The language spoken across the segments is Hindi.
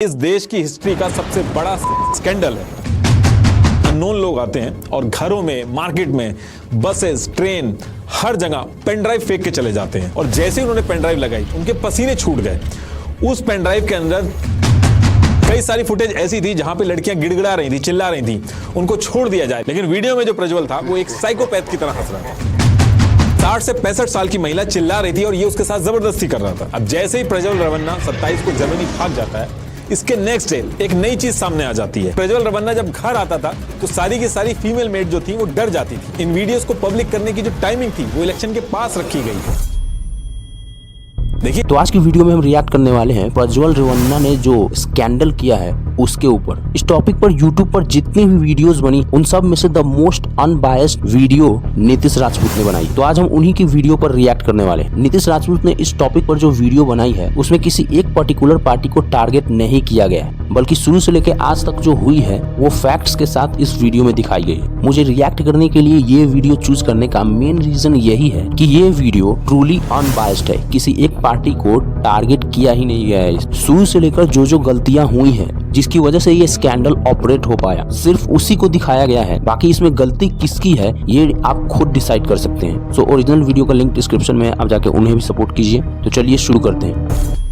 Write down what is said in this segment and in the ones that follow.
इस देश की हिस्ट्री का सबसे बड़ा स्कैंडल है। अननोन लोग आते हैं और घरों में, मार्केट में, बसेस, ट्रेन, हर जगह पेन ड्राइव फेंक के चले जाते हैं और जैसे ही उन्होंने पेन ड्राइव लगाई उनके पसीने छूट गए। उस पेन ड्राइव के अंदर कई सारी फुटेज ऐसी थी जहां पे लड़कियां गिड़गिड़ा रही थी, चिल्ला रही थी, उनको छोड़ दिया जाए। लेकिन वीडियो में जो प्रज्वल था वो एक साइकोपैथ की तरह हंस रहा था। 60 से 65 साल की महिला चिल्ला रही थी और ये उसके साथ जबरदस्ती कर रहा था। अब जैसे ही प्रज्वल रवन्ना 27 को जर्मनी भाग जाता है, इसके नेक्स्ट डे एक नई चीज सामने आ जाती है। प्रज्वल रवन्ना जब घर आता था तो सारी की सारी फीमेल मेट जो थी वो डर जाती थी। इन वीडियोस को पब्लिक करने की जो टाइमिंग थी वो इलेक्शन के पास रखी गई। देखिए, तो आज की वीडियो में हम रिएक्ट करने वाले हैं प्रज्वल रवन्ना ने जो स्कैंडल किया है उसके ऊपर। इस टॉपिक पर यूट्यूब पर जितनी भी वीडियोस बनी उन सब में से the most unbiased video Nitish Rajput ने बनाई। तो आज हम उन्हीं की वीडियो पर रिएक्ट करने वाले हैं। नीतीश राजपूत ने इस टॉपिक पर जो वीडियो बनाई है उसमें किसी एक पर्टिकुलर पार्टी को टारगेट नहीं किया गया है, बल्कि शुरू से लेकर आज तक जो हुई है वो फैक्ट्स के साथ इस वीडियो में दिखाई गई है। मुझे रिएक्ट करने के लिए ये वीडियो चूज करने का मेन रीजन यही है कि ये वीडियो ट्रूली अनबायस्ड है, किसी एक पार्टी को टारगेट किया ही नहीं गया है। शुरू से लेकर जो गलतियां हुई हैं जिसकी वजह से ये स्कैंडल ऑपरेट हो पाया, सिर्फ उसी को दिखाया गया है। बाकी इसमें गलती किसकी है ये आप खुद डिसाइड कर सकते हैं। सो ओरिजिनल वीडियो का लिंक डिस्क्रिप्शन में है, आप जाके उन्हें भी सपोर्ट कीजिए। तो चलिए शुरू करते हैं।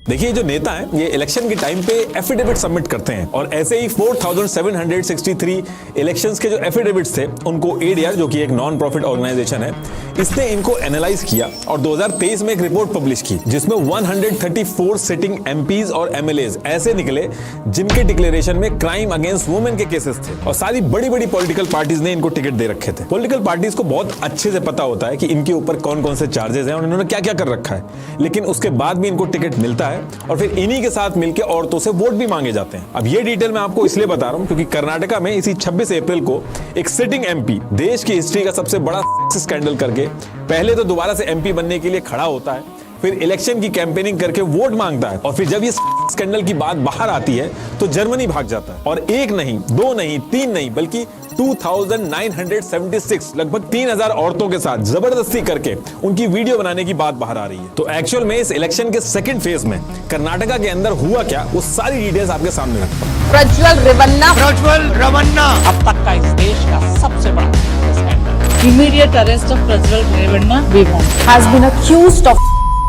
देखिए, जो नेता हैं ये इलेक्शन के टाइम पे एफिडेविट सबमिट करते हैं और ऐसे ही 4763 इलेक्शंस के जो एफिडेविट्स थे उनको एडीआर, जो कि एक नॉन प्रॉफिट ऑर्गेनाइजेशन है, इसने इनको एनालाइज किया और 2023 में एक रिपोर्ट पब्लिश की जिसमें 134 सिटिंग एमपीज और एमएलएज ऐसे निकले जिनके डिक्लेरेशन में क्राइम अगेंस्ट वुमेन के केसेस थे और सारी बड़ी बड़ी पॉलिटिकल पार्टीज ने इनको टिकट दे रखे थे। पॉलिटिकल पार्टीज को बहुत अच्छे से पता होता है कि इनके ऊपर कौन कौन से चार्जेस हैं और इन्होंने क्या क्या कर रखा है, लेकिन उसके बाद भी इनको टिकट मिलता है और फिर इन्हीं के साथ मिलकर औरतों से वोट भी मांगे जाते हैं। अब ये डिटेल मैं आपको इसलिए बता रहा हूं क्योंकि कर्नाटका में इसी 26 अप्रैल को एक सिटिंग एमपी देश की हिस्ट्री का सबसे बड़ा स्कैंडल करके पहले तो दोबारा से एमपी बनने के लिए खड़ा होता है, फिर इलेक्शन की कैंपेनिंग करके वोट मांगता है और फिर जब ये स्कैंडल की बात बाहर आती है तो जर्मनी भाग जाता है। और एक नहीं, दो नहीं, तीन नहीं, बल्कि 2976 लगभग 3000 औरतों के साथ जबरदस्ती करके उनकी वीडियो बनाने की बात बाहर आ रही है। तो एक्चुअल में इस इलेक्शन के सेकंड फेज में कर्नाटका के अंदर हुआ क्या, वो सारी डिटेल्स आपके सामने रखता हूं। प्रज्वल रवन्ना अब तक का इस देश का सबसे बड़ा scandal. immediate arrest of Prajwal Ravanna we want. has been accused of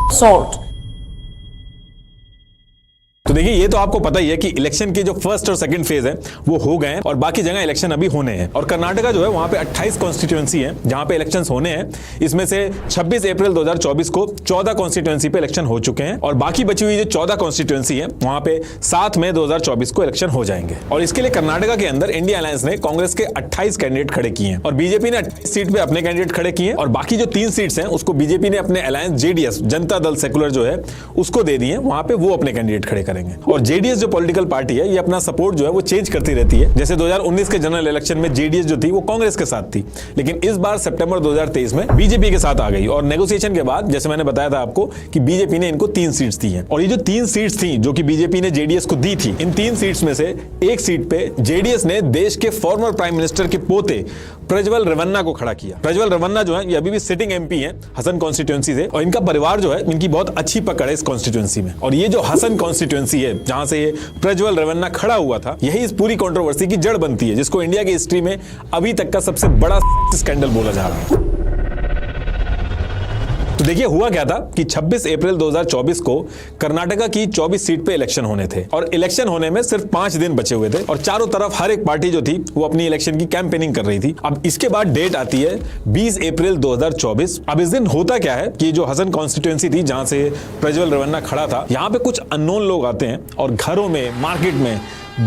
assault. तो देखिए, ये तो आपको पता ही है कि इलेक्शन के जो फर्स्ट और सेकंड फेज है वो हो गए हैं और बाकी जगह इलेक्शन अभी होने हैं। और कर्नाटका जो है वहां पे 28 कॉन्स्टिट्यूएंसी है जहां पे इलेक्शंस होने हैं। इसमें से 26 अप्रैल 2024 को 14 कॉन्स्टिट्यूएंसी पे इलेक्शन हो चुके हैं और बाकी बची हुई जो 14 कॉन्स्टिट्यूएंसी है वहां पे 7 मई 2024 को इलेक्शन हो जाएंगे। और इसके लिए कर्नाटका के अंदर इंडिया अलायंस ने कांग्रेस के 28 कैंडिडेट खड़े किए हैं और बीजेपी ने 28 सीट पे अपने कैंडिडेट खड़े किए और बाकी जो 3 सीट्स हैं उसको बीजेपी ने अपने alliance JDS, Janata Dal secular जो है, उसको दे दिए। वहां पे वो अपने कैंडिडेट खड़े करेंगे। और जेडीएस जो पॉलिटिकल पार्टी है ये अपना सपोर्ट जो है वो चेंज करती रहती है। जैसे 2019 के जनरल इलेक्शन में जेडीएस जो थी वो कांग्रेस के साथ थी, लेकिन इस बार सितंबर 2023 में बीजेपी के साथ आ गई और नेगोशिएशन के बाद जैसे मैंने बताया था आपको कि बीजेपी ने इनको 3 सीट्स दी हैं। और ये जो 3 सीट्स थी जो कि बीजेपी ने जेडीएस को दी थी, इन 3 सीट्स में से एक सीट पे जेडीएस ने देश के फॉर्मर प्राइम मिनिस्टर के पोते प्रज्वल रवन्ना को खड़ा किया। प्रज्वल रवन्ना जो है ये अभी भी सिटिंग एमपी है हसन कॉन्स्टिट्यूएंसी से और इनका परिवार जो है इनकी बहुत अच्छी पकड़ है इस कॉन्स्टिट्यूएंसी में। और ये जो हसन कॉन्स्टिट्यूएंसी है जहां से ये प्रज्वल रवन्ना खड़ा हुआ था, यही इस पूरी कंट्रोवर्सी की जड़ बनती है जिसको इंडिया की हिस्ट्री में अभी तक का सबसे बड़ा स्कैंडल बोला जा रहा है। तो देखिए, हुआ क्या था कि 26 अप्रैल 2024 को कर्नाटका की 24 सीट पे इलेक्शन होने थे और इलेक्शन होने में सिर्फ 5 दिन बचे हुए थे और चारों तरफ हर एक पार्टी जो थी वो अपनी इलेक्शन की कैंपेनिंग कर रही थी। अब इसके बाद डेट आती है 20 अप्रैल 2024। अब इस दिन होता क्या है कि जो हसन कॉन्स्टिट्यूएंसी थी जहां से प्रज्वल रवन्ना खड़ा था, यहां पे कुछ अननोन लोग आते हैं और घरों में, मार्केट में,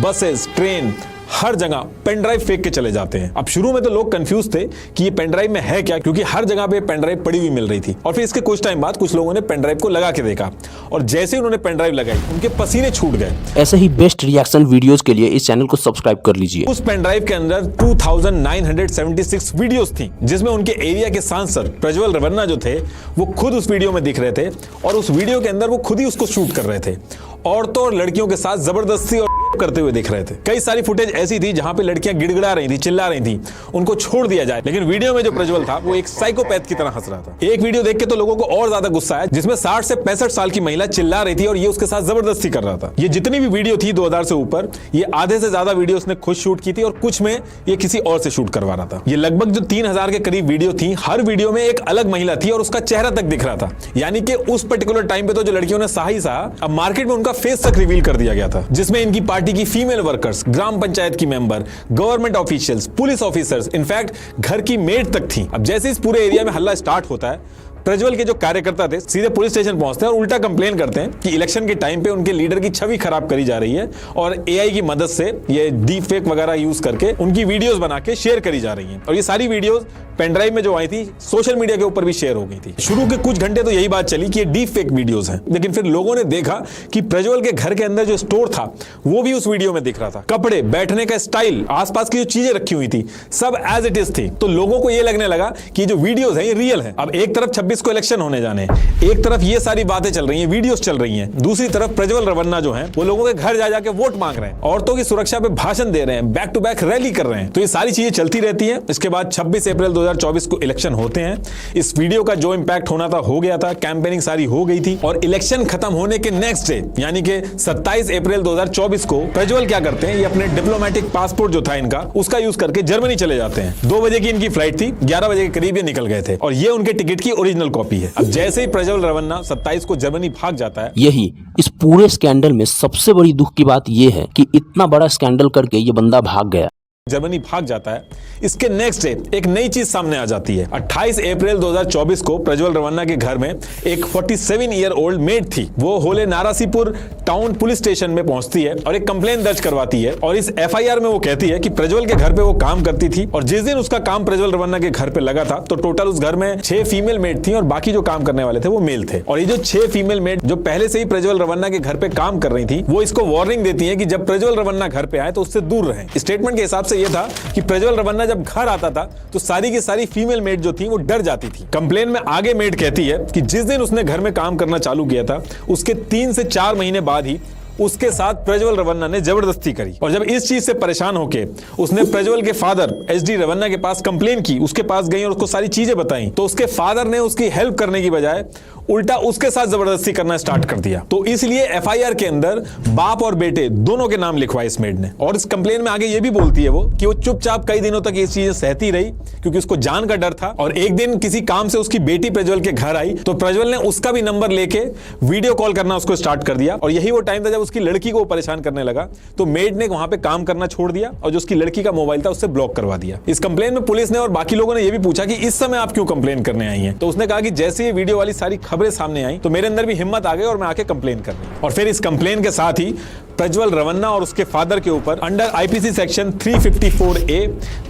बसेस, ट्रेन, हर जगह पेन ड्राइव फेंक के चले जाते हैं। अब शुरू में तो लोग कंफ्यूज थे कि ये पेन ड्राइव में है क्या, क्योंकि हर जगह पे पेन ड्राइव पड़ी हुई मिल रही थी। और फिर इसके कुछ टाइम बाद कुछ लोगों ने पेन ड्राइव को लगा के देखा और जैसे ही उन्होंने पेन ड्राइव लगाई उनके पसीने छूट गए। ऐसे ही बेस्ट रिएक्शन वीडियोस के लिए इस चैनल को सब्सक्राइब कर लीजिए। उस पेन ड्राइव के अंदर 2976 वीडियोस थी जिसमें उनके एरिया के सांसद प्रज्वल रवन्ना जो थे वो खुद उस वीडियो में दिख रहे थे और उस वीडियो के अंदर वो खुद ही उसको शूट कर रहे थे। औरतों और लड़कियों के साथ जबरदस्ती और करते हुए दिख रहे थे। कई सारी फुटेज ऐसी थी जहां पे लड़कियां गिड़गिड़ा रही थी, चिल्ला रही थी, उनको छोड़ दिया जाए। लेकिन वीडियो में जो प्रज्वल था वो एक साइकोपैथ की तरह हंस रहा था। एक वीडियो देख के तो लोगों को और ज्यादा गुस्सा आया, जिसमें 60 से 65 साल की महिला चिल्ला रही थी और ये उसके साथ जबरदस्ती कर रहा था। ये जितनी भी वीडियो थी 2000 से ऊपर, ये आधे से ज्यादा वीडियो उसने खुद शूट की थी और कुछ में ये किसी और से शूट करवा रहा था। ये लगभग जो 3000 के करीब वीडियो थी, हर वीडियो में एक अलग महिला थी और उसका चेहरा तक दिख रहा था। यानी कि उस पर्टिकुलर टाइम पे तो जो लड़कियों ने सहा ही सहा, अब मार्केट में उनका फेस तक रिवील कर दिया गया था, जिसमें इनकी पार्टी की फीमेल वर्कर्स, ग्राम पंचायत की member, government officials, police officers, in fact घर की मेड तक थी। अब जैसे इस पूरे एरिया में हल्ला स्टार्ट होता है, प्रज्वल के जो कार्यकर्ता थे सीधे पुलिस स्टेशन पहुंचते हैं और उल्टा कंप्लेन करते हैं कि इलेक्शन के टाइम पे उनके लीडर की छवि खराब करी जा रही है और एआई की मदद से ये डीप फेक वगैरह यूज करके उनकी वीडियोस बना के शेयर करी जा रही हैं। और ये सारी वीडियोस पेन ड्राइव में जो आई थी, सोशल मीडिया के ऊपर भी शेयर हो गई थी। शुरू के कुछ घंटे तो यही बात चली कि ये डीप फेक वीडियोस हैं, लेकिन फिर लोगों ने देखा कि प्रज्वल के घर के अंदर जो स्टोर था वो भी उस वीडियो में दिख रहा था। कपड़े, बैठने का स्टाइल, आसपास की जो चीजें रखी हुई थी, सब एज इट इज थी। तो लोगों को ये लगने लगा कि जो वीडियोस हैं ये रियल है। अब एक तरफ 26 को इलेक्शन होने जाने, एक तरफ ये सारी बातें चल रही हैं, वीडियोस चल रही हैं, दूसरी तरफ प्रज्वल रवन्ना जो हैं वो लोगों के घर जा जाके वोट मांग रहे हैं, औरतों की सुरक्षा पे भाषण दे रहे हैं, बैक टू बैक रैली कर रहे हैं। तो ये सारी चीजें चलती रहती हैं। इसके बाद 26 अप्रैल 2024 को इलेक्शन होते हैं। इस वीडियो का जो इंपैक्ट होना था हो गया था, कैंपेनिंग सारी हो गई थी और इलेक्शन खत्म होने के नेक्स्ट डे यानी कि 27 अप्रैल 2024 को प्रज्वल क्या करते हैं, ये अपने डिप्लोमेटिक पासपोर्ट जो था इनका, उसका यूज करके जर्मनी चले जाते हैं। 2 बजे की इनकी फ्लाइट थी, 11 बजे के करीब ये निकल गए थे और ये उनके टिकट की ओरिजिनल कॉपी है। अब जैसे ही प्रज्वल रवन्ना 27 को जर्मनी भाग जाता है, यही इस पूरे स्कैंडल में सबसे बड़ी दुख की बात यह है कि इतना बड़ा स्कैंडल करके ये बंदा भाग गया। जर्मनी भाग जाता है, इसके नेक्स्ट डे एक नई चीज सामने आ जाती है। 28 अप्रैल 2024 को प्रज्वल रवन्ना के घर में एक 47 ईयर ओल्ड मेड थी। वो होले नारासीपुर टाउन पुलिस स्टेशन में पहुंचती है और एक कंप्लेन दर्ज करवाती है और इस एफआईआर में वो कहती है कि प्रज्वल के घर पे वो काम करती थी और जिस दिन उसका काम प्रज्वल रवन्ना के घर पे लगा था तो टोटल उस घर में 6 फीमेल मेड थी और बाकी जो काम करने वाले थे वो मेल थे। और ये जो 6 फीमेल मेड जो पहले से ही प्रज्वल रवन्ना के घर पे काम कर रही थी, वो इसको वार्निंग देती है कि जब प्रज्वल रवन्ना घर पे आए तो उससे दूर रहें। स्टेटमेंट के हिसाब से ये था कि प्रज्वल रवन्ना जब घर आता था तो सारी की सारी फीमेल मेड जो थी वो डर जाती थी। कंप्लेन में आगे मेड कहती है कि जिस दिन उसने घर में काम करना चालू किया था उसके 3 से 4 महीने बाद ही उसके साथ प्रज्वल रवन्ना ने जबरदस्ती करी और जब इस चीज से परेशान होके उसने प्रज्वल के फादर एसडी रवन्ना के पास कंप्लेन की, उसके पास गई और उसको सारी चीजें बताई, तो उसके फादर ने उसकी हेल्प करने की बजाय उल्टा उसके साथ जबरदस्ती करना स्टार्ट कर दिया। तो इसलिए एफआईआर के अंदर बाप और बेटे दोनों के नाम लिखवाए इस मेड ने। और इस कंप्लेन में आगे ये भी बोलती है वो कि वो चुपचाप कई दिनों तक ये चीजें सहती रही क्योंकि उसको जान का डर था। और एक दिन किसी काम से उसकी बेटी प्रज्वल के घर आई तो प्रज्वल ने उसका भी नंबर लेके वीडियो कॉल करना उसको स्टार्ट कर दिया और यही वो टाइम था जब उसकी लड़की को परेशान करने लगा तो मेड ने वहां पे काम करना छोड़ दिया और जो उसकी लड़की का मोबाइल था उससे ब्लॉक करवा दिया। इस कंप्लेन में पुलिस ने और बाकी लोगों ने यह भी पूछा कि इस समय आप क्यों कंप्लेन करने आई हैं, तो उसने कहा कि जैसे ये वीडियो वाली सारी खबरें सामने आई तो मेरे अंदर भी हिम्मत आ गई और मैं आके कंप्लेन कर दी। और फिर इस कंप्लेन के साथ ही प्रज्वल रवन्ना और उसके फादर के ऊपर under IPC section 354A,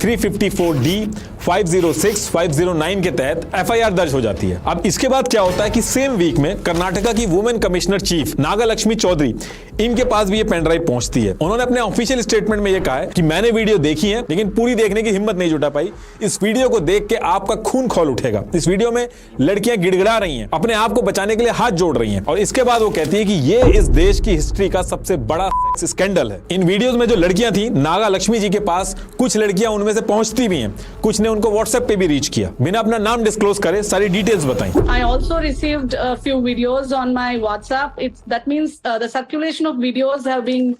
354D, 506, 509 के तहत एफआईआर दर्ज हो जाती है। अब इसके बाद क्या होता है कि सेम वीक में कर्नाटका की वुमेन कमिश्नर चीफ नागालक्ष्मी चौधरी, इनके पास भी ये पेन ड्राइव पहुंचती है। उन्होंने अपने ऑफिशियल स्टेटमेंट में ये कहा है कि मैंने वीडियो देखी है लेकिन पूरी देखने की हिम्मत नहीं जुटा पाई। इस वीडियो को देख के आपका खून खौल उठेगा। इस वीडियो में लड़कियां गिड़गिड़ा रही हैं, अपने आप को बचाने के लिए हाथ जोड़ रही हैं और इसके बाद वो कहती है कि ये इस देश की हिस्ट्री का सबसे बड़ा सेक्स स्कैंडल है। इन वीडियोस में जो लड़कियां थी नागा लक्ष्मी जी के पास, कुछ लड़कियां उनमें से पहुंचती भी हैं, कुछ ने उनको व्हाट्सएप पे भी रीच किया, बिना अपना नाम डिस्क्लोज करे सारी डिटेल्स बताई। I also received a few videos on my WhatsApp. That means the circulation of videos have been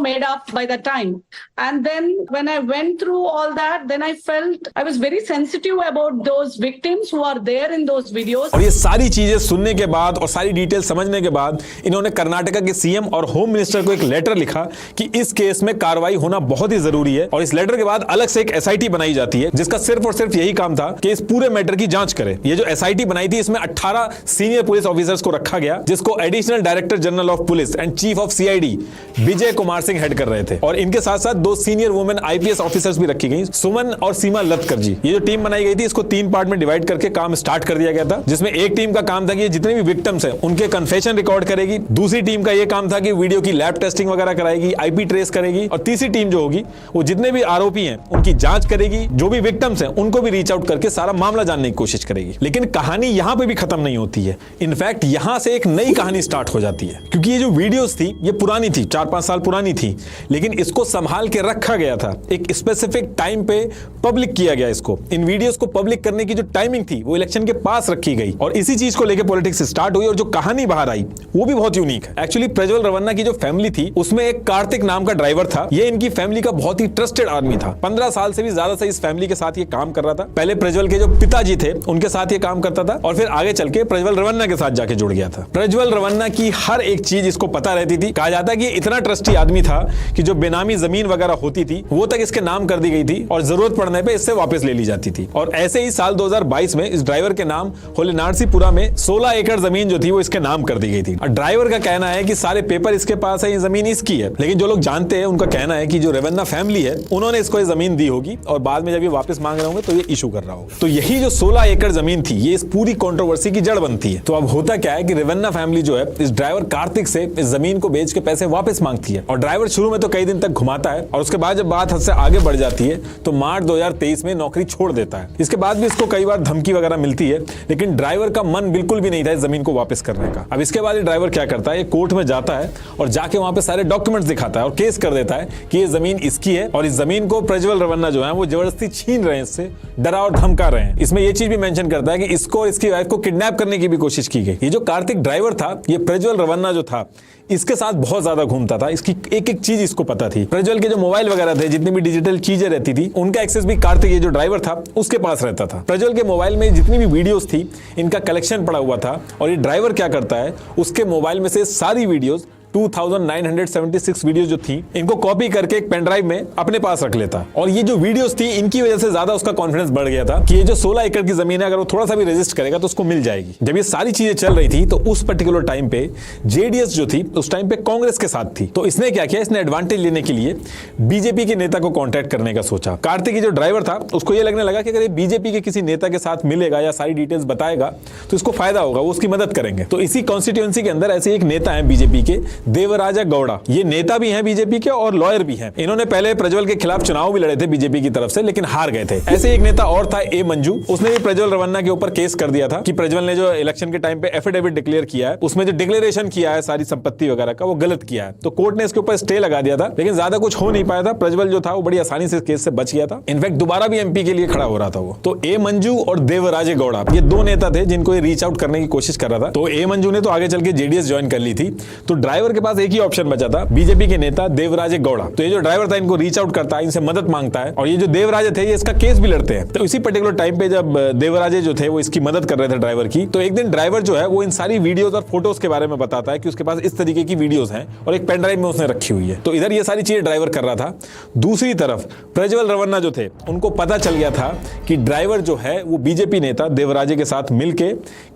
made up by the time. And then when I went through all that, then I felt I was very sensitive about those victims who are there in those videos. और ये सारी चीजें सुनने के बाद और सारी डिटेल समझने के बाद इन्होंने कर्नाटका के सीएम और होम मिनिस्टर को एक लेटर लिखा कि इस केस में कार्रवाई होना बहुत ही जरूरी है। और इस लेटर के बाद अलग से एक एसआईटी बनाई जाती है जिसका सिर्फ और सिर्फ यही काम था कि इस पूरे मैटर की जांच करे। ये जो एसआईटी बनाई थी इसमें 18 सीनियर पुलिस ऑफिसर्स को रखा गया, जिसको additional director general of police and chief of CID Vijay Kumar Singh head कर रहे थे। और इनके साथ साथ 2 सीनियर वुमेन आईपीएस ऑफिसर्स भी रखी गई, सुमन और सीमा लतकर जी। ये जो टीम बनाई गई थी इसको 3 पार्ट में डिवाइड करके काम स्टार्ट कर दिया गया था, जिसमें एक टीम का काम था कि जितने भी विक्टिम्स हैं उनके कन्फेशन रिकॉर्ड करेगी, दूसरी टीम का ये काम था कि वीडियो की लैब टेस्टिंग वगैरह कराएगी, आईपी ट्रेस करेगी, और तीसरी टीम जो होगी वो जितने भी आरोपी हैं उनकी जांच करेगी, जो भी विक्टिम्स हैं उनको भी रीच आउट करके सारा मामला जानने की कोशिश करेगी। लेकिन कहानी यहां पे भी खत्म नहीं होती है। इनफैक्ट यहां से एक नई कहानी स्टार्ट हो जाती है, क्योंकि ये जो वीडियोस थी ये पुरानी थी, 4-5 साल साल पुरानी थी, लेकिन इसको संभाल के रखा गया था। एक स्पेसिफिक टाइम पे पब्लिक किया गया इसको। इन वीडियोस को पब्लिक करने की जो टाइमिंग थी वो इलेक्शन के पास रखी गई और इसी चीज को लेकर पॉलिटिक्स स्टार्ट हुई और जो कहानी बाहर आई वो भी बहुत यूनिक है। एक्चुअली प्रज्वल रवन्ना की जो फैमिली थी उसमें एक कार्तिक नाम का ड्राइवर था। ये इनकी फैमिली का बहुत ही ट्रस्टेड आदमी था। 15 साल से भी ज्यादा से इस फैमिली के साथ ये काम कर रहा था। पहले प्रज्वल के जो पिताजी थे उनके साथ ये काम करता था और फिर आगे चल के प्रज्वल रवन्ना के साथ जाके जुड़ गया था। प्रज्वल रवन्ना की हर एक चीज इसको पता रहती थी। कहा जाता है कि इतना ट्रस्टी आदमी था कि जो बेनामी जमीन वगैरह होती थी वो तक इसके नाम कर दी गई थी और जरूरत पड़ने पे इससे वापस ले ली जाती थी। और ऐसे ही साल 2022 में इस ड्राइवर के नाम होलेनारसीपुरा में 16 एकड़ जमीन जो थी वो इसके नाम कर दी गई थी। और ड्राइवर का कहना है कि सारे पेपर इसके पास है, ये जमीन इसकी है। लेकिन जो लोग जानते हैं उनका कहना है कि जो रवन्ना फैमिली है उन्होंने इसको ये जमीन दी होगी और बाद में जब ये वापस मांग रहे होंगे तो ये इशू कर रहा होगा। तो यही जो 16 एकड़ जमीन थी ये इस पूरी कंट्रोवर्सी की जड़ बनती है। तो अब होता क्या है कि रवन्ना फैमिली जो है इस ड्राइवर कार्तिक से इस जमीन को बेच के पैसे वापस मांगती है और ड्राइवर शुरू में तो कई दिन तक घुमाता है और उसके बाद जब बात हद से आगे बढ़ जाती है तो मार्च 2023 में नौकरी छोड़ देता है। इसके बाद भी इसको कई बार धमकी वगैरह मिलती है, लेकिन ड्राइवर का मन बिल्कुल भी नहीं था इस जमीन को वापस करने का। अब इसके बाद ये ड्राइवर क्या करता है, कोर्ट में जाता है और जाके वहां पे सारे डॉक्यूमेंट्स दिखाता है और केस कर देता है कि ये जमीन इसकी है और इस जमीन को प्रज्वल रवन्ना जो है वो जबरदस्ती छीन रहे हैं, इससे डरा और धमका रहे हैं। इसमें ये चीज भी मेंशन करता है कि इसको और इसकी वाइफ को किडनैप करने की भी कोशिश की गई। ये जो कार्तिक ड्राइवर था, ये प्रज्वल रवन्ना जो था इसके साथ बहुत ज्यादा घूमता था। इसकी एक एक चीज इसको पता थी। प्रज्वल के जो मोबाइल वगैरह थे, जितनी भी डिजिटल चीजें रहती थी, उनका एक्सेस भी कार्तिक ये जो ड्राइवर था उसके पास रहता था। प्रज्वल के मोबाइल में जितनी भी वीडियोस थी इनका कलेक्शन पड़ा हुआ था और ये ड्राइवर क्या करता है, उसके मोबाइल में से सारी वीडियोस 2976 वीडियोस जो थी इनको कॉपी करके एक पेन ड्राइव में अपने पास रख लेता। और ये जो वीडियोस थी इनकी वजह से ज्यादा उसका कॉन्फिडेंस बढ़ गया था कि ये जो 16 एकड़ की जमीन है अगर वो थोड़ा सा भी रजिस्ट करेगा तो उसको मिल जाएगी। जब ये सारी चीजें चल रही थी तो उस पर्टिकुलर टाइम पे जेडीएस जो थी उस टाइम पे कांग्रेस के साथ थी। तो इसने क्या किया, इसने एडवांटेज लेने के लिए बीजेपी के नेता को कॉन्टैक्ट करने का सोचा। कार्तिक जो ड्राइवर था उसको ये लगने लगा कि अगर ये बीजेपी के किसी नेता के साथ मिलेगा या सारी डिटेल्स बताएगा तो इसको फायदा होगा, वो उसकी मदद करेंगे। तो इसी कॉन्स्टिट्यूएंसी के अंदर ऐसे एक नेता है बीजेपी के, देवराजा गौड़ा। ये नेता भी हैं बीजेपी के और लॉयर भी हैं। इन्होंने पहले प्रज्वल के खिलाफ चुनाव भी लड़े थे बीजेपी की तरफ से, लेकिन हार गए थे। ऐसे एक नेता और था ए मंजू, उसने भी प्रज्वल रवन्ना के ऊपर केस कर दिया था कि प्रज्वल ने जो इलेक्शन के टाइम पे एफिडेविट डिक्लेयर किया है उसमें जो डिक्लेरेशन किया है सारी संपत्ति वगैरह का वो गलत किया है। तो कोर्ट ने इसके ऊपर स्टे लगा दिया था, लेकिन ज्यादा कुछ हो नहीं पाया था। प्रज्वल जो था वो बड़ी आसानी से केस से बच गया था। इनफैक्ट दोबारा भी एमपी के लिए खड़ा हो रहा था वो। तो ए मंजू और देवराजे गौड़ा ये दो नेता थे जिनको ये रीच आउट करने की कोशिश कर रहा था। तो ए मंजू ने तो आगे चल के जेडीएस ज्वाइन कर ली थी। तो ड्राइवर के पास एक ही ऑप्शन बचा था, बीजेपी के नेता देवराजे गौड़ा। तो ये जो ड्राइवर था इनको रीच आउट करता है, इनसे मदद मांगता है और ये जो देवराजे थे ये इसका केस भी लड़ते हैं। तो इसी पर्टिकुलर टाइम पे जब देवराजे जो थे वो इसकी मदद कर रहे थे ड्राइवर की, तो एक दिन ड्राइवर जो है वो इन सारी वीडियोस और फोटोज के बारे में बताता है कि उसके पास इस तरीके की वीडियोस हैं और एक पेन ड्राइव में उसने रखी हुई है। तो इधर ये सारी चीजें ड्राइवर कर रहा था। दूसरी तरफ प्रज्वल रवन्ना जो थे उनको पता चल गया था कि ड्राइवर जो है वो बीजेपी नेता देवराजे के साथ मिलके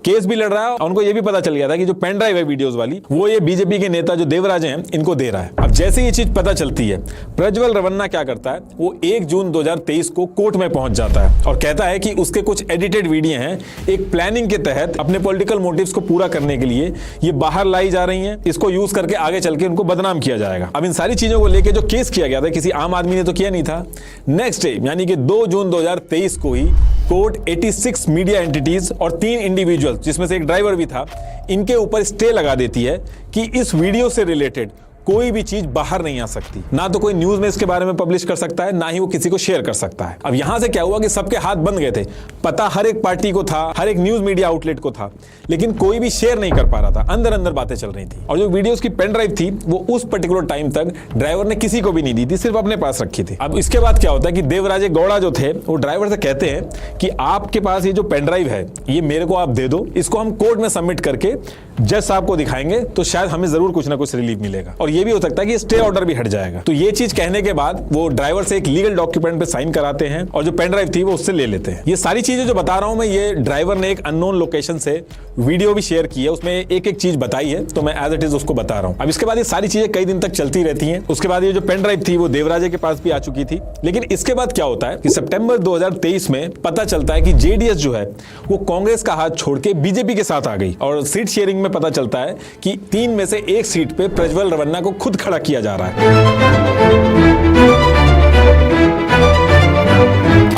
केस भी लड़ रहा है और उनको ये भी पता चल गया था कि जो पेन ड्राइव है वीडियोस वाली वो ये बीजेपी के नेता जो देवराजे हैं इनको दे रहा है। अब जैसे ये चीज पता चलती है, प्रज्वल रवन्ना क्या करता है, वो 1 जून 2023 को कोर्ट में पहुंच जाता है और कहता है कि उसके कुछ एडिटेड वीडियो हैं एक प्लानिंग के तहत अपने पॉलिटिकल मोटिव्स को पूरा करने के लिए ये बाहर लाई जा रही हैं, इसको यूज करके आगे चल के उनको बदनाम किया जाएगा। अब इन सारी चीजों को लेकर जो केस किया गया था किसी आम आदमी ने तो किया नहीं था। नेक्स्ट डे यानी कि 2 जून 2023 को ही कोर्ट 86 मीडिया एंटिटीज और 3 इंडिविजुअल्स जिसमें से एक ड्राइवर भी था इनके ऊपर स्टे लगा देती है कि इस वीडियो से रिलेटेड कोई भी चीज बाहर नहीं आ सकती। ना तो कोई न्यूज में इसके बारे में पब्लिश कर सकता है, ना ही वो किसी को शेयर कर सकता है। अब यहां से क्या हुआ कि सबके हाथ बंद गए थे। पता हर एक पार्टी को था, हर एक न्यूज मीडिया आउटलेट को था, लेकिन कोई भी शेयर नहीं कर पा रहा था। अंदर अंदर बातें चल रही थी और जो वीडियोस की पेन ड्राइव थी वो उस पर्टिकुलर टाइम तक ड्राइवर ने किसी को भी नहीं दी थी, सिर्फ अपने पास रखी थी। अब इसके बाद क्या होता है कि देवराजे गौड़ा जो थे वो ड्राइवर से कहते हैं कि आपके पास ये जो पेन ड्राइव है ये मेरे को आप दे दो, इसको हम कोर्ट में सबमिट करके जज साहब को दिखाएंगे तो शायद हमें जरूर कुछ ना कुछ रिलीफ मिलेगा और ये भी हो सकता है कि स्टे ऑर्डर भी हट जाएगा। तो ये चीज कहने के बाद वो ड्राइवर से एक लीगल डॉक्यूमेंट पे साइन कराते हैं और जो पेन ड्राइव थी वो उससे ले लेते हैं। ये सारी चीजें जो बता रहा हूं मैं, ये ड्राइवर ने एक अननोन लोकेशन से वीडियो भी शेयर की है, उसमें एक एक चीज बताई है, तो मैं एज इट इज उसको बता रहा हूं। अब इसके बाद ये सारी चीजें कई दिन तक चलती रहती हैं। उसके बाद ये जो पेन ड्राइव थी वो देवराजे के पास भी आ चुकी थी। लेकिन इसके बाद क्या होता है कि सितंबर 2023 में पता चलता है कि जेडीएस जो है वो कांग्रेस का हाथ छोड़ के बीजेपी के साथ आ गई और सीट शेयरिंग में पता चलता है कि 3 में से 1 सीट पे प्रज्वल रवन्ना को खुद खड़ा किया जा रहा है।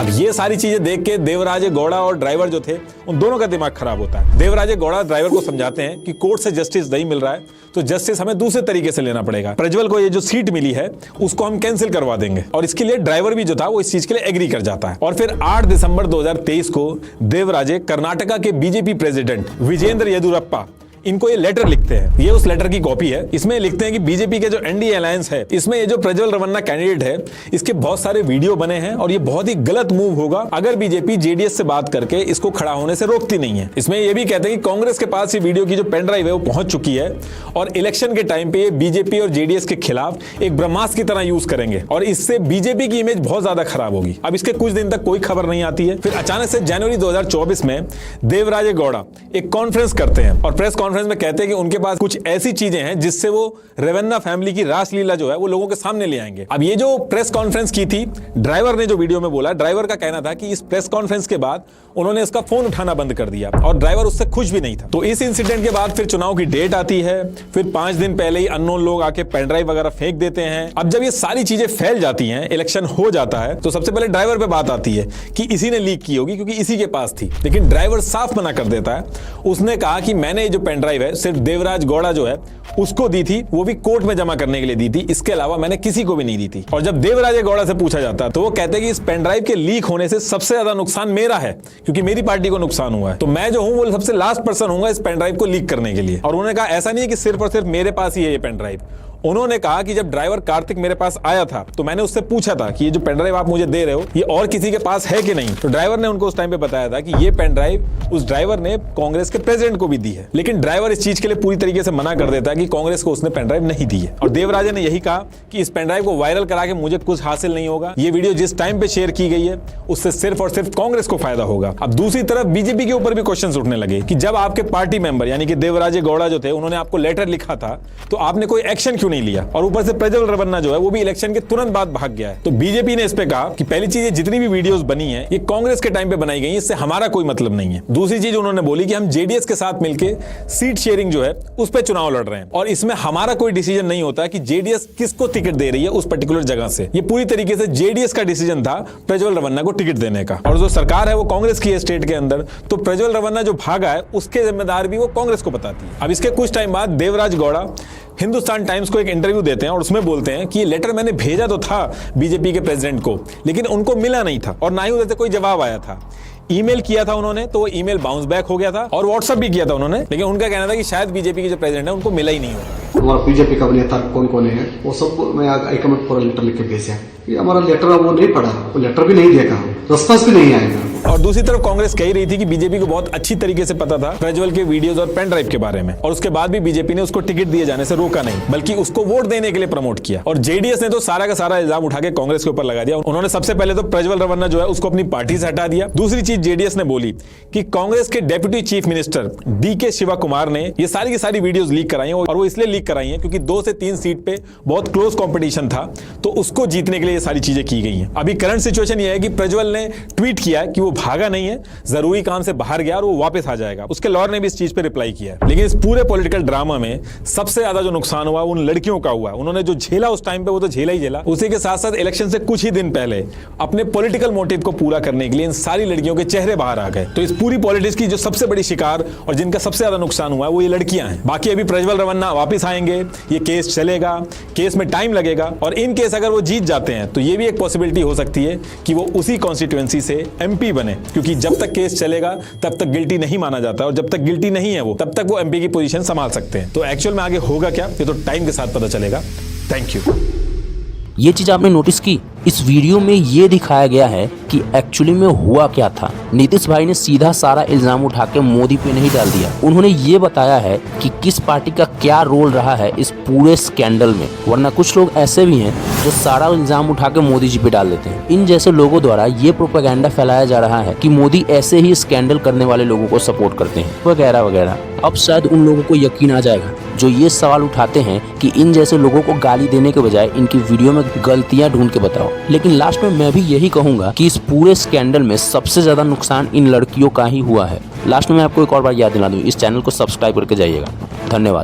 अब ये सारी चीजें देख के देवराजे गौड़ा और ड्राइवर जो थे उन दोनों का दिमाग खराब होता है। देवराजे गौड़ा ड्राइवर को समझाते हैं कि कोर्ट से जस्टिस नहीं मिल रहा है तो जस्टिस हमें दूसरे तरीके से लेना पड़ेगा। प्रज्वल को ये जो सीट मिली है उसको हम कैंसिल करवा देंगे और इसके लिए ड्राइवर भी जो था वो इस चीज के लिए एग्री कर जाता है। और फिर 8 दिसंबर 2023 को देवराजे कर्नाटका के बीजेपी प्रेसिडेंट विजेंद्र येदुरप्पा इनको ये लेटर लिखते हैं। ये उस लेटर की कॉपी है। इसमें लिखते हैं कि बीजेपी के जो एनडीए अलायंस है इसमें ये जो प्रज्वल रवन्ना कैंडिडेट है इसके बहुत सारे वीडियो बने हैं और ये बहुत ही गलत मूव होगा अगर बीजेपी जेडीएस से बात करके इसको खड़ा होने से रोकती नहीं है। इसमें ये भी कहते हैं कि कांग्रेस के पास ये वीडियो की जो पेन ड्राइव है वो पहुंच चुकी है और इलेक्शन के टाइम पे ये बीजेपी और जेडीएस के खिलाफ एक ब्रह्मास्त्र की तरह यूज करेंगे और इससे बीजेपी की इमेज बहुत ज्यादा खराब होगी। अब इसके कुछ दिन तक कोई खबर नहीं आती है। फिर अचानक से जनवरी 2024 में देवराजे गौड़ा एक कॉन्फ्रेंस करते हैं और प्रेस कॉन्फ्रेंस में कहते हैं कि उनके पास कुछ ऐसी चीजें हैं जिससे वो रवन्ना फैमिली की रासलीला जो है वो लोगों के सामने ले आएंगे। अब ये जो प्रेस कॉन्फ्रेंस की थी, ड्राइवर ने जो वीडियो में बोला, ड्राइवर का कहना था कि इस प्रेस कॉन्फ्रेंस के बाद उन्होंने इसका फोन उठाना बंद कर दिया और ड्राइवर उससे खुश भी नहीं था। तो इस इंसिडेंट के बाद फिर चुनाव की डेट आती है। फिर 5 दिन पहले ही अननोन लोग आके पेन ड्राइव वगैरह फेंक देते हैं। अब जब ये सारी चीजें फैल जाती हैं, इलेक्शन हो जाता है, तो सबसे पहले ड्राइवर पे बात आती है कि इसी ने लीक की होगी क्योंकि इसी के पास थी। लेकिन ड्राइवर साफ मना कर देता है। उसने कहा कि मैंने ये जो पेन ड्राइव है सिर्फ देवराज गौड़ा जो है उसको दी थी, वो भी कोर्ट में जमा करने के लिए दी थी, इसके अलावा मैंने किसी को भी नहीं दी थी। और जब देवराजे गौड़ा से पूछा जाता तो वो कहते हैं कि इस पेन ड्राइव के लीक होने से सबसे ज्यादा नुकसान मेरा है क्योंकि मेरी पार्टी को नुकसान हुआ है, तो मैं जो हूं वो सबसे लास्ट पर्सन हूंगा इस पेन ड्राइव को लीक करने के लिए। और उन्होंने कहा ऐसा नहीं है कि सिर्फ और सिर्फ मेरे पास ही है ये पेन ड्राइव। उन्होंने कहा कि जब ड्राइवर कार्तिक मेरे पास आया था तो मैंने उससे पूछा था कि ये जो पेन ड्राइव आप मुझे दे रहे हो ये और किसी के पास है कि नहीं, तो ड्राइवर ने उनको उस टाइम पे बताया था कि ये पेन ड्राइव उस ड्राइवर ने कांग्रेस के प्रेसिडेंट को भी दी है। लेकिन ड्राइवर इस चीज के लिए पूरी तरीके से मना कर देता है कि कांग्रेस को उसने पेन ड्राइव नहीं दी है। और देवराजे ने यही कहा कि इस पेन ड्राइव को वायरल करा के मुझे कुछ हासिल नहीं होगा, ये वीडियो जिस टाइम पे शेयर की गई है उससे सिर्फ और सिर्फ कांग्रेस को फायदा होगा। अब दूसरी तरफ बीजेपी के ऊपर भी क्वेश्चन उठने लगे कि जब आपके पार्टी मेंबर यानी कि देवराजे गौड़ा जो थे उन्होंने आपको लेटर लिखा था तो आपने कोई एक्शन क्यों नहीं लिया, और ऊपर प्रज्वल रवन्ना जो है वो भी इलेक्शन के तुरंत बाद भाग गया है। तो बीजेपी ने इस पे कहा कि पहली चीज जितनी भी वीडियोस बनी है ये कांग्रेस के टाइम पे बनाई गई, इससे हमारा कोई मतलब नहीं है। दूसरी चीज उन्होंने बोली कि हम जेडीएस के साथ मिलकर सीट शेयरिंग जो है उस पर चुनाव लड़ रहे हैं और इसमें हमारा कोई डिसीजन नहीं होता कि जेडीएस किसको टिकट दे रही है उस पर्टिकुलर जगह से। ये पूरी तरीके से जेडीएस का डिसीजन था प्रज्वल रवन्ना को टिकट देने का, और जो सरकार है वो कांग्रेस की है स्टेट के अंदर, तो प्रज्वल रवन्ना जो भागा है उसके जिम्मेदार भी वो कांग्रेस को बताती है। अब इसके कुछ टाइम बाद देवराज गौड़ा हिंदुस्तान टाइम्स को एक इंटरव्यू देते हैं और उसमें बोलते हैं कि ये लेटर मैंने भेजा तो था बीजेपी के प्रेसिडेंट को लेकिन उनको मिला नहीं था और ना ही उधर से कोई जवाब आया था। ईमेल किया था उन्होंने तो वो ईमेल बाउंस बैक हो गया था और व्हाट्सएप भी किया था उन्होंने, लेकिन उनका कहना था कि शायद बीजेपी के जो प्रेसिडेंट है उनको मिला ही नहीं होगा। हमारा बीजेपी का नेता कौन कौन है वो सब मैं हाईकमांड पूरा लेटर लिख के भेजा, ये हमारा लेटर वो नहीं पढ़ा, वो लेटर भी नहीं देखा, रिस्पॉन्स भी नहीं आएगा। और दूसरी तरफ कांग्रेस कह रही थी कि बीजेपी को बहुत अच्छी तरीके से पता था प्रज्वल के वीडियोस और पेन ड्राइव के बारे में, और उसके बाद भी बीजेपी ने उसको टिकट दिए जाने से रोका नहीं बल्कि उसको वोट देने के लिए प्रमोट किया। और जेडीएस ने तो सारा का सारा इल्जाम उठा के कांग्रेस के ऊपर लगा दिया। उन्होंने सबसे पहले तो प्रज्वल रवन्ना जो है उसको अपनी पार्टी से हटा दिया। दूसरी चीज जेडीएस ने बोली कि कांग्रेस के deputy chief minister DK Shivakumar ने ये सारी की सारी वीडियोस लीक कराई और वो इसलिए लीक कराई है क्योंकि 2 से 3 सीट पे बहुत क्लोज कंपटीशन था, तो उसको जीतने के लिए ये सारी चीजें की गई हैं। अभी करंट सिचुएशन ये है कि प्रज्वल ने ट्वीट किया कि वो भागा नहीं है, जरूरी काम से बाहर गया और वो वापस आ जाएगा। उसके लॉयर ने भी इस चीज पे रिप्लाई किया है। लेकिन इस पूरे पॉलिटिकल ड्रामा में सबसे ज्यादा जो नुकसान हुआ उन लड़कियों का हुआ। उन्होंने जो झेला उस टाइम पे वो तो झेला ही झेला, उसी के साथ साथ इलेक्शन से कुछ ही दिन पहले अपने पॉलिटिकल मोटिव को पूरा करने के लिए इन सारी लड़कियों के चेहरे बाहर आ गए। तो इस पूरी पॉलिटिक्स की जो सबसे बड़ी शिकार और जिनका सबसे ज्यादा नुकसान हुआ है वो ये लड़कियां हैं। बाकी अभी प्रज्वल रवन्ना वापस आएंगे, ये केस चलेगा, केस में टाइम लगेगा और इन केस अगर वो जीत जाते हैं तो ये भी एक पॉसिबिलिटी हो सकती है कि वो उसी कॉन्स्टिट्यूएंसी से एमपी बने, क्योंकि जब तक केस चलेगा तब तक गिल्टी नहीं माना जाता और जब तक गिल्टी नहीं है वो तब तक वो एमपी की पोजीशन संभाल सकते हैं। तो एक्चुअल में आगे होगा क्या ये तो टाइम के साथ पता चलेगा। Thank you. ये चीज आपने नोटिस की, इस वीडियो में ये दिखाया गया है कि एक्चुअली में हुआ क्या था। नीतीश भाई ने सीधा सारा इल्जाम उठा के मोदी पे नहीं डाल दिया, उन्होंने ये बताया है कि किस पार्टी का क्या रोल रहा है इस पूरे स्कैंडल में। वरना कुछ लोग ऐसे भी हैं जो सारा इल्जाम उठा के मोदी जी पे डाल देते हैं। इन जैसे लोगों द्वारा ये प्रोपेगेंडा फैलाया जा रहा है कि मोदी ऐसे ही स्कैंडल करने वाले लोगों को सपोर्ट करते हैं वगैरह वगैरह। अब शायद उन लोगों को यकीन आ जाएगा जो ये सवाल उठाते हैं कि इन जैसे लोगों को गाली देने के बजाय इनकी वीडियो में गलतियां ढूंढ के बताओ। लेकिन लास्ट में मैं भी यही कहूंगा कि इस पूरे स्कैंडल में सबसे ज्यादा नुकसान इन लड़कियों का ही हुआ है। लास्ट में मैं आपको एक और बार याद दिला दूं, इस चैनल को सब्सक्राइब करके जाइएगा। धन्यवाद।